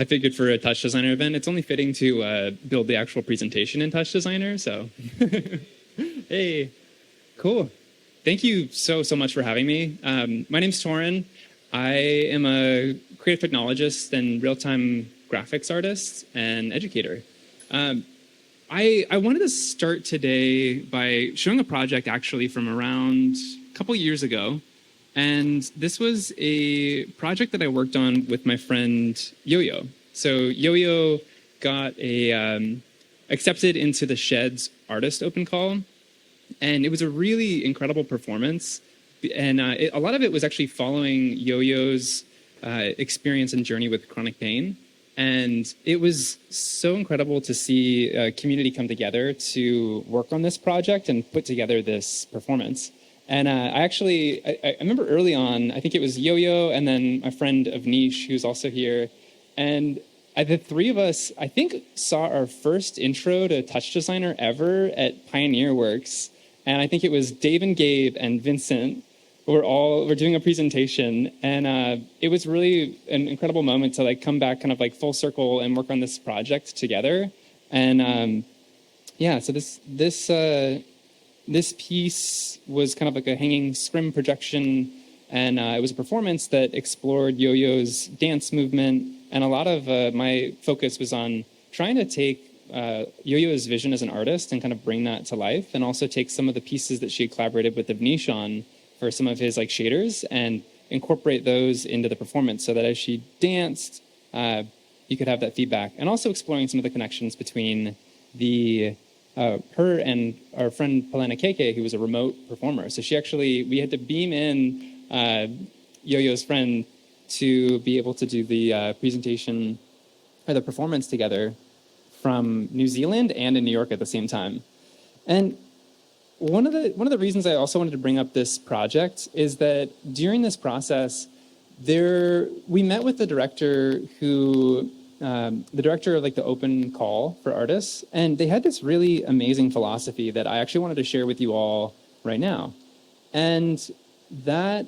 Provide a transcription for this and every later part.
I figured for a Touch Designer event, it's only fitting to build the actual presentation in Touch Designer. So, hey, cool. Thank you so much for having me. My name's Torin. I am a creative technologist and real-time graphics artist and educator. I wanted to start today by showing a project actually from around a couple years ago. And this was a project that I worked on with my friend Yo-Yo. So Yo-Yo got accepted into the Shed's artist open call. And it was a really incredible performance. And a lot of it was actually following Yo-Yo's experience and journey with chronic pain. And it was so incredible to see a community come together to work on this project and put together this performance. And I remember early on, I think it was Yo-Yo and then my friend Avnish, who's also here. And the three of us, I think, saw our first intro to Touch Designer ever at Pioneer Works. And I think it was Dave and Gabe and Vincent were doing a presentation. And it was really an incredible moment to come back kind of full circle and work on this project together. And yeah, so this piece was kind of like a hanging scrim projection, and it was a performance that explored Yo-Yo's dance movement, and a lot of my focus was on trying to take Yo-Yo's vision as an artist and kind of bring that to life, and also take some of the pieces that she had collaborated with Avnish on for some of his shaders and incorporate those into the performance so that as she danced, you could have that feedback, and also exploring some of the connections between her and our friend Palana Keke, who was a remote performer. So we had to beam in Yo-Yo's friend to be able to do the presentation or the performance together from New Zealand and in New York at the same time. And one of the reasons I also wanted to bring up this project is that during this process, we met with the director of the open call for artists, and they had this really amazing philosophy that I actually wanted to share with you all right now. And that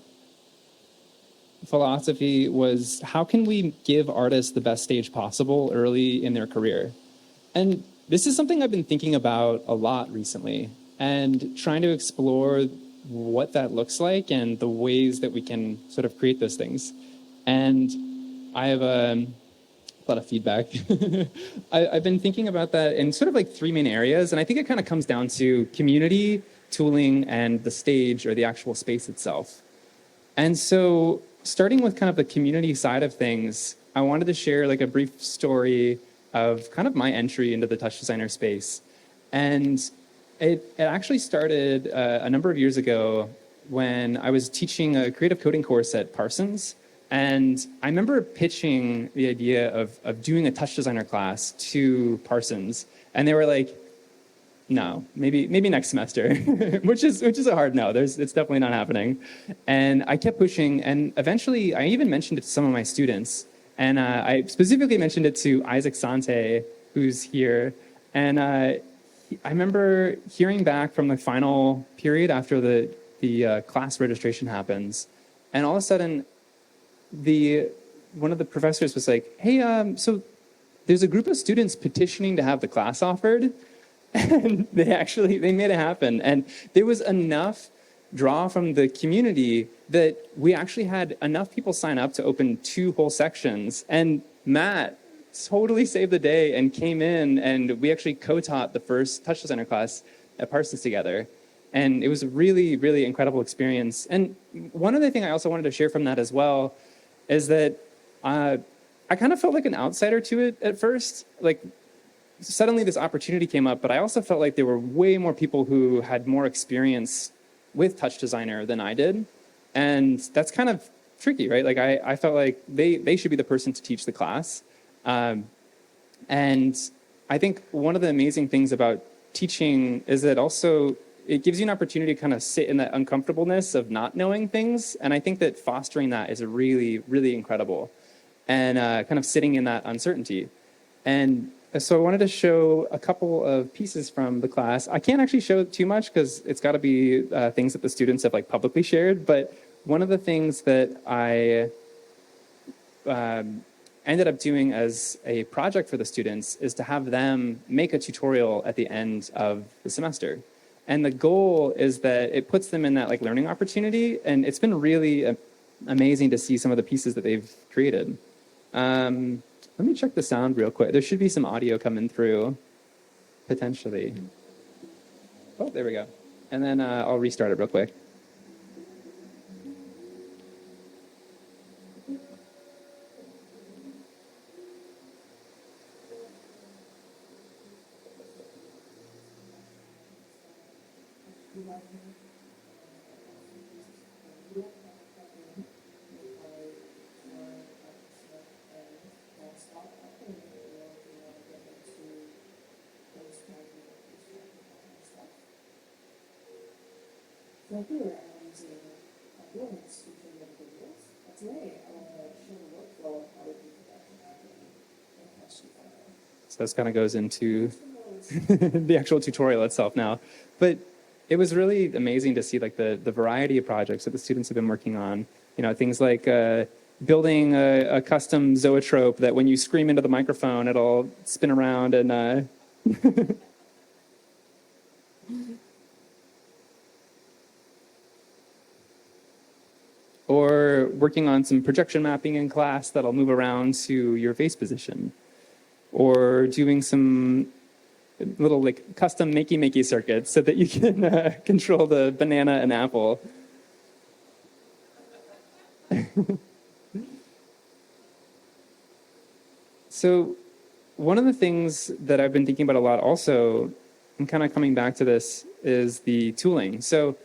philosophy was, how can we give artists the best stage possible early in their career? And this is something I've been thinking about a lot recently, and trying to explore what that looks like and the ways that we can sort of create those things. And I have a lot of feedback. I've been thinking about that in sort of three main areas, and I think it kind of comes down to community, tooling, and the stage or the actual space itself. And so starting with kind of the community side of things, I wanted to share a brief story of kind of my entry into the Touch Designer space. And it actually started a number of years ago when I was teaching a creative coding course at Parsons. And I remember pitching the idea of doing a Touch Designer class to Parsons. And they were like, no, maybe next semester, which is a hard no. It's definitely not happening. And I kept pushing, and eventually I even mentioned it to some of my students. And I specifically mentioned it to Isaac Sante, who's here. And I remember hearing back from the final period after the class registration happens, and all of a sudden, one of the professors was like, "Hey, so there's a group of students petitioning to have the class offered," and they made it happen, and there was enough draw from the community that we actually had enough people sign up to open 2 whole sections, and Matt totally saved the day and came in, and we actually co-taught the first Touch Designer class at Parsons together. And it was a really, really incredible experience. And one other thing I also wanted to share from that as well is that I kind of felt like an outsider to it at first. Suddenly this opportunity came up, but I also felt like there were way more people who had more experience with Touch Designer than I did. And that's kind of tricky, right? I felt like they should be the person to teach the class. And I think one of the amazing things about teaching is that also it gives you an opportunity to kind of sit in that uncomfortableness of not knowing things. And I think that fostering that is really, really incredible, and kind of sitting in that uncertainty. And so I wanted to show a couple of pieces from the class. I can't actually show too much because it's got to be things that the students have publicly shared. But one of the things that I I ended up doing as a project for the students is to have them make a tutorial at the end of the semester. And the goal is that it puts them in that like learning opportunity, and it's been really amazing to see some of the pieces that they've created. Let me check the sound real quick. There should be some audio coming through, potentially. Oh, there we go. And then I'll restart it real quick. So here I'm using Linux to create videos. But today I want to show the workflow of how we do production happening in TouchIn. So this kind of goes into the actual tutorial itself now. But it was really amazing to see like the variety of projects that the students have been working on. You know, things like building a custom zoetrope that when you scream into the microphone, it'll spin around and or working on some projection mapping in class that'll move around to your face position, or doing some little like custom makey circuits so that you can control the banana and apple. So one of the things that I've been thinking about a lot also, and kind of coming back to this, is the tooling. So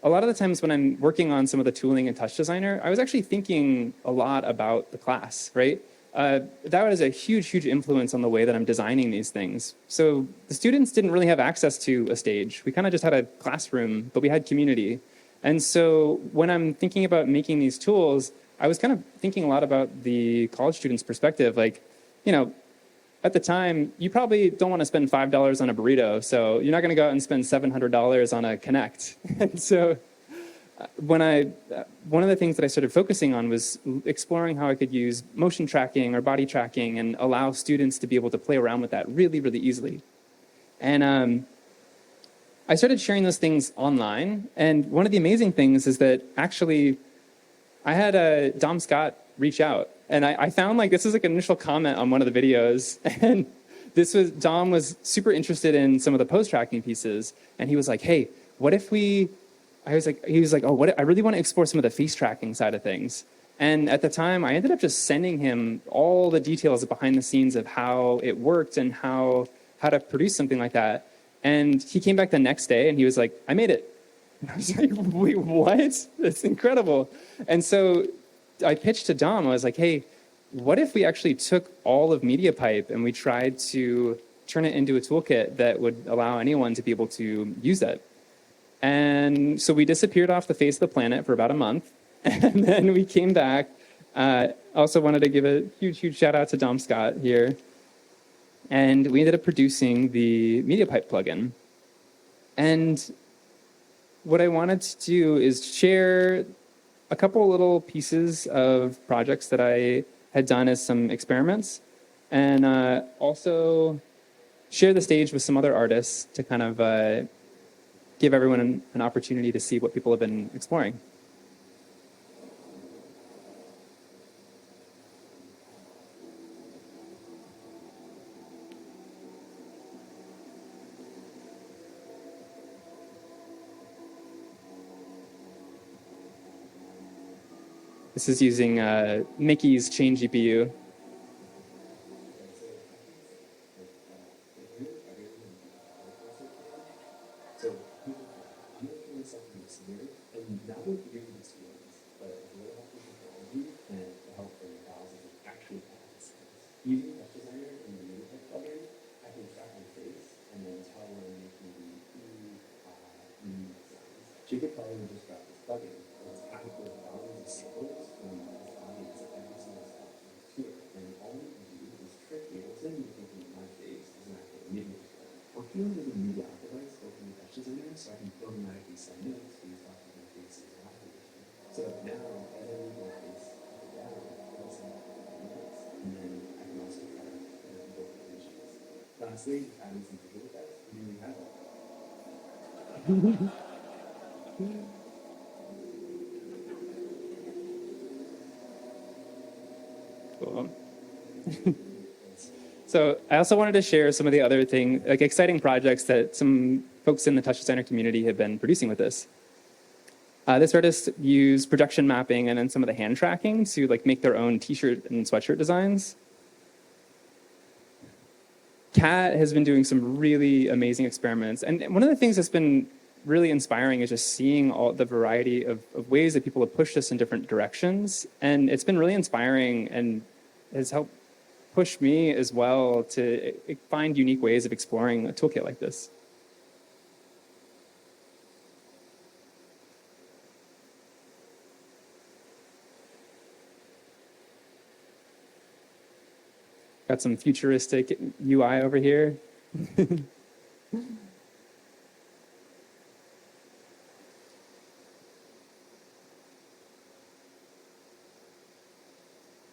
a lot of the times when I'm working on some of the tooling in Touch Designer, I was actually thinking a lot about the class, right? That was a huge influence on the way that I'm designing these things. So the students didn't really have access to a stage. We kind of just had a classroom, but we had community. And so when I'm thinking about making these tools, I was kind of thinking a lot about the college student's perspective. Like, you know, at the time, you probably don't want to spend $5 on a burrito, so you're not going to go out and spend $700 on a Connect. And so one of the things that I started focusing on was exploring how I could use motion tracking or body tracking and allow students to be able to play around with that really easily. And I started sharing those things online, and one of the amazing things is that actually I had Dom Scott reach out, and I found like this is like an initial comment on one of the videos, and Dom was super interested in some of the pose tracking pieces, and he was like, "Hey, what if he was like, "Oh, I really want to explore some of the face tracking side of things." And at the time, I ended up just sending him all the details behind the scenes of how it worked and how to produce something like that. And he came back the next day, and he was like, "I made it." And I was like, "Wait, what? That's incredible!" And so I pitched to Dom. I was like, "Hey, what if we actually took all of MediaPipe and we tried to turn it into a toolkit that would allow anyone to be able to use it?" And so we disappeared off the face of the planet for about a month, and then we came back. Also wanted to give a huge shout out to Dom Scott here. And we ended up producing the MediaPipe plugin. And what I wanted to do is share a couple little pieces of projects that I had done as some experiments, and also share the stage with some other artists to kind of give everyone an opportunity to see what people have been exploring. This is using Mickey's Chain GPU. Using Touch Designer and the MediaTek plugin, I can track my face and then tell when I'm making the sounds. So you could probably just grab this plugin, and it's packed with thousands of samples from this audience of every single sound to it. And all you can do is trick me. Instead of me thinking my face is an actual MediaTek plugin, I'm feeling as a media device open in Touch Designer, so I can automatically send notes based off of my face's activation. So now, as I move my face up and down, it'll send out notes, and then Cool. So I also wanted to share some of the other exciting projects that some folks in the touch designer community have been producing with this. This artist used projection mapping and then some of the hand tracking to make their own t-shirt and sweatshirt designs. Kat has been doing some really amazing experiments. And one of the things that's been really inspiring is just seeing all the variety of ways that people have pushed us in different directions. And it's been really inspiring and has helped push me as well to find unique ways of exploring a toolkit like this. Got some futuristic UI over here.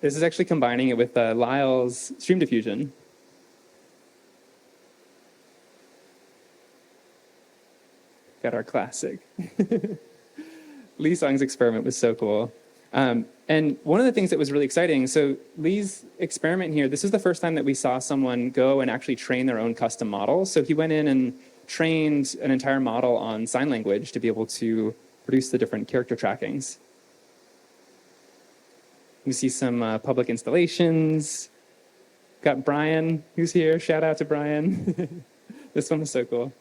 This is actually combining it with Lyle's stream diffusion. Got our classic. Lee Song's experiment was so cool. And one of the things that was really exciting, so Lee's experiment here, this is the first time that we saw someone go and actually train their own custom model. So he went in and trained an entire model on sign language to be able to produce the different character trackings. You see some public installations. Got Brian, who's here. Shout out to Brian. This one was so cool.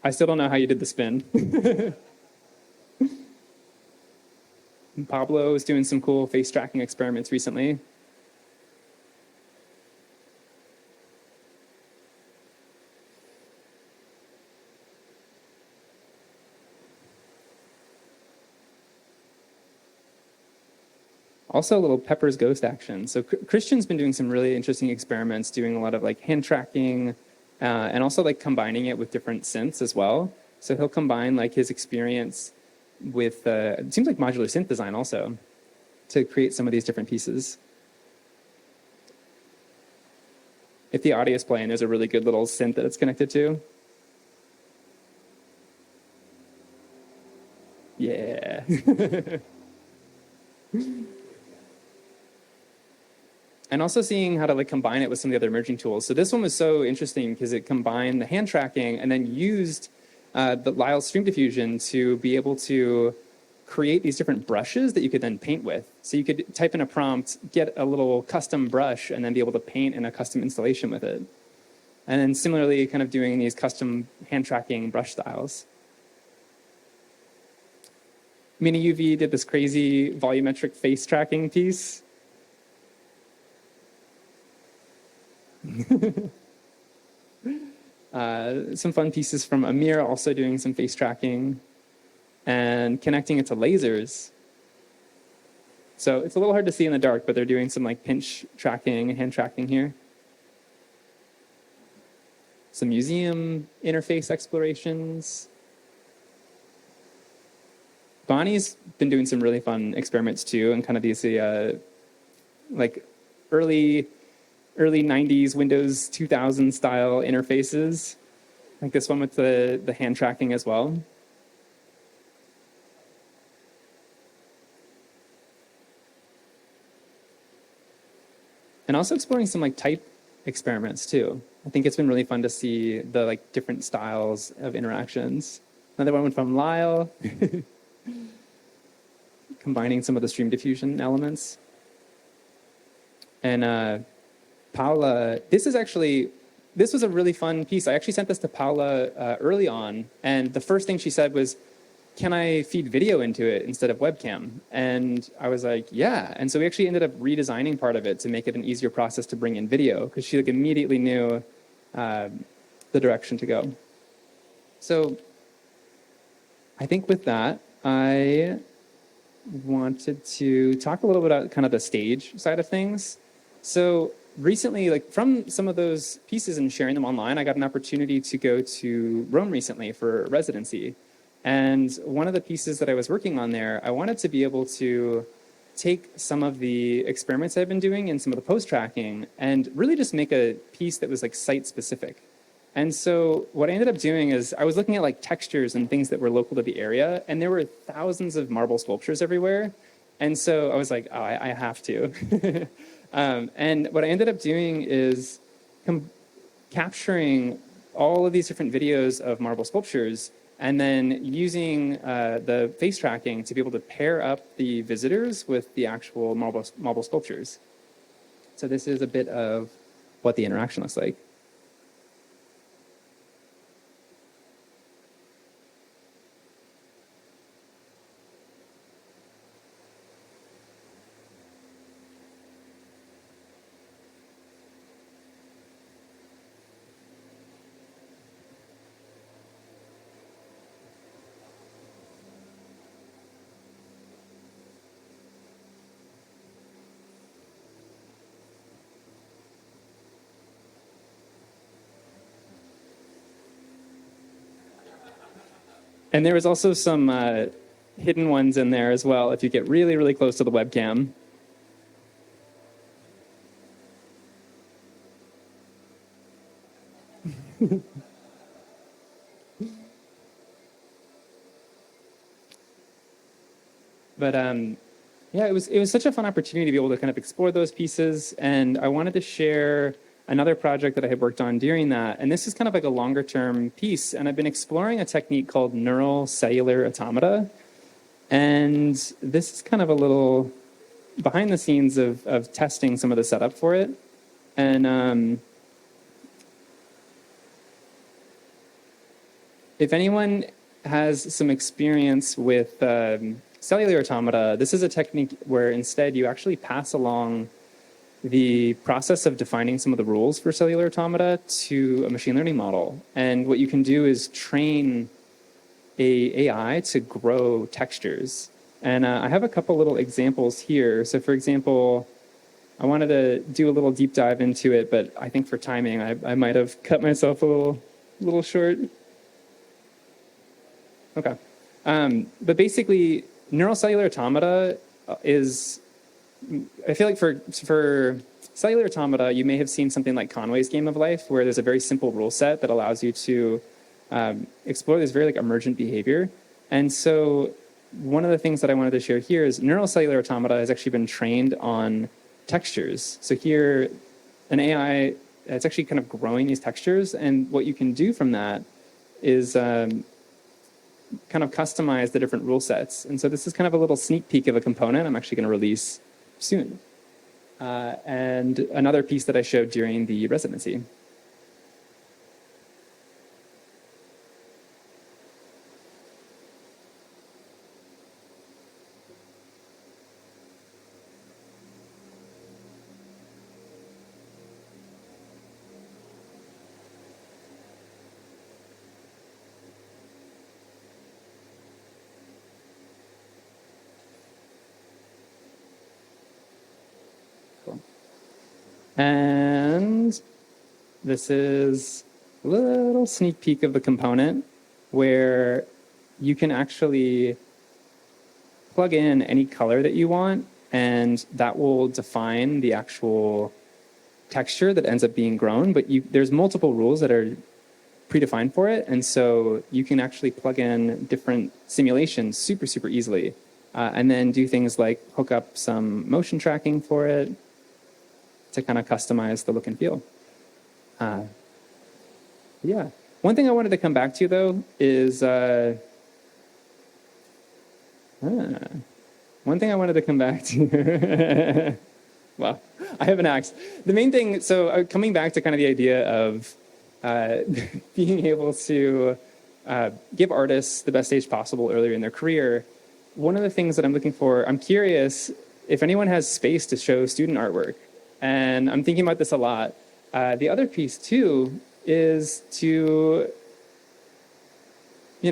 I still don't know how you did the spin. Pablo is doing some cool face tracking experiments recently. Also a little Pepper's ghost action. So Christian's been doing some really interesting experiments, doing a lot of hand tracking, and also combining it with different synths as well. So he'll combine his experience with, it seems like modular synth design also, to create some of these different pieces. If the audio is playing, there's a really good little synth that it's connected to. Yeah. And also seeing how to combine it with some of the other emerging tools. So this one was so interesting because it combined the hand tracking and then used the Lyle's stream diffusion to be able to create these different brushes that you could then paint with. So you could type in a prompt, get a little custom brush, and then be able to paint in a custom installation with it. And then similarly, kind of doing these custom hand tracking brush styles. Mini UV did this crazy volumetric face tracking piece. Some fun pieces from Amir also doing some face tracking and connecting it to lasers. So it's a little hard to see in the dark, but they're doing some pinch tracking and hand tracking here. Some museum interface explorations. Bonnie's been doing some really fun experiments too, and kind of these early 90s Windows 2000 style interfaces, like this one with the hand tracking as well. And also exploring some type experiments too. I think it's been really fun to see the different styles of interactions. Another one from Lyle, combining some of the stream diffusion elements. And Paula, this was a really fun piece. I actually sent this to Paula early on, and the first thing she said was, can I feed video into it instead of webcam? And I was like, yeah. And so we actually ended up redesigning part of it to make it an easier process to bring in video, because she immediately knew the direction to go. So I think with that, I wanted to talk a little bit about kind of the stage side of things. So recently, from some of those pieces and sharing them online, I got an opportunity to go to Rome recently for residency. And one of the pieces that I was working on there, I wanted to be able to take some of the experiments I've been doing and some of the post tracking and really just make a piece that was like site specific. And so what I ended up doing is I was looking at like textures and things that were local to the area, and there were thousands of marble sculptures everywhere. And so I was like, oh, I have to. And what I ended up doing is capturing all of these different videos of marble sculptures and then using the face tracking to be able to pair up the visitors with the actual marble sculptures. So this is a bit of what the interaction looks like. And there was also some hidden ones in there as well if you get really, really close to the webcam. But yeah, it was such a fun opportunity to be able to kind of explore those pieces. And I wanted to share another project that I had worked on during that. And this is kind of like a longer term piece. And I've been exploring a technique called neural cellular automata. And this is kind of a little behind the scenes of testing some of the setup for it. And if anyone has some experience with cellular automata, this is a technique where instead you actually pass along the process of defining some of the rules for cellular automata to a machine learning model. And what you can do is train a AI to grow textures. And I have a couple little examples here. So for example, I wanted to do a little deep dive into it, but I think for timing, I might have cut myself a little short. Okay. But basically, neural cellular automata is, I feel like for cellular automata, you may have seen something like Conway's Game of Life, where there's a very simple rule set that allows you to explore this very like emergent behavior. And so one of the things that I wanted to share here is neural cellular automata has actually been trained on textures. So here, an AI, it's actually kind of growing these textures. And what you can do from that is kind of customize the different rule sets. And so this is kind of a little sneak peek of a component I'm actually going to release soon. And another piece that I showed during the residency. And this is a little sneak peek of the component where you can actually plug in any color that you want, and that will define the actual texture that ends up being grown. But there's multiple rules that are predefined for it, and so you can actually plug in different simulations super, super easily, and then do things like hook up some motion tracking for it to kind of customize the look and feel. Yeah. One thing I wanted to come back to, though, is one thing I wanted to come back to. Well, I have an axe. The main thing, so coming back to kind of the idea of being able to give artists the best stage possible earlier in their career, one of the things that I'm looking for, I'm curious if anyone has space to show student artwork. And I'm thinking about this a lot. The other piece, too, is to, be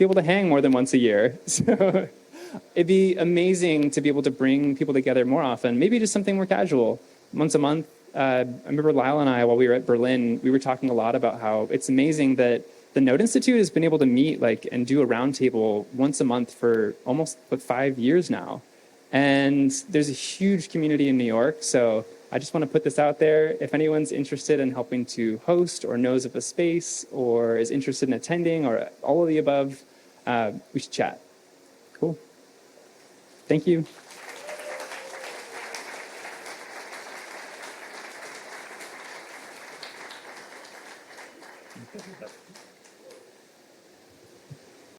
able to hang more than once a year. So it'd be amazing to be able to bring people together more often, maybe just something more casual, once a month. I remember Lyle and I, while we were at Berlin, we were talking a lot about how it's amazing that the Node Institute has been able to meet and do a roundtable once a month for almost 5 years now. And there's a huge community in New York. So I just want to put this out there. If anyone's interested in helping to host or knows of a space or is interested in attending or all of the above, we should chat. Cool. Thank you.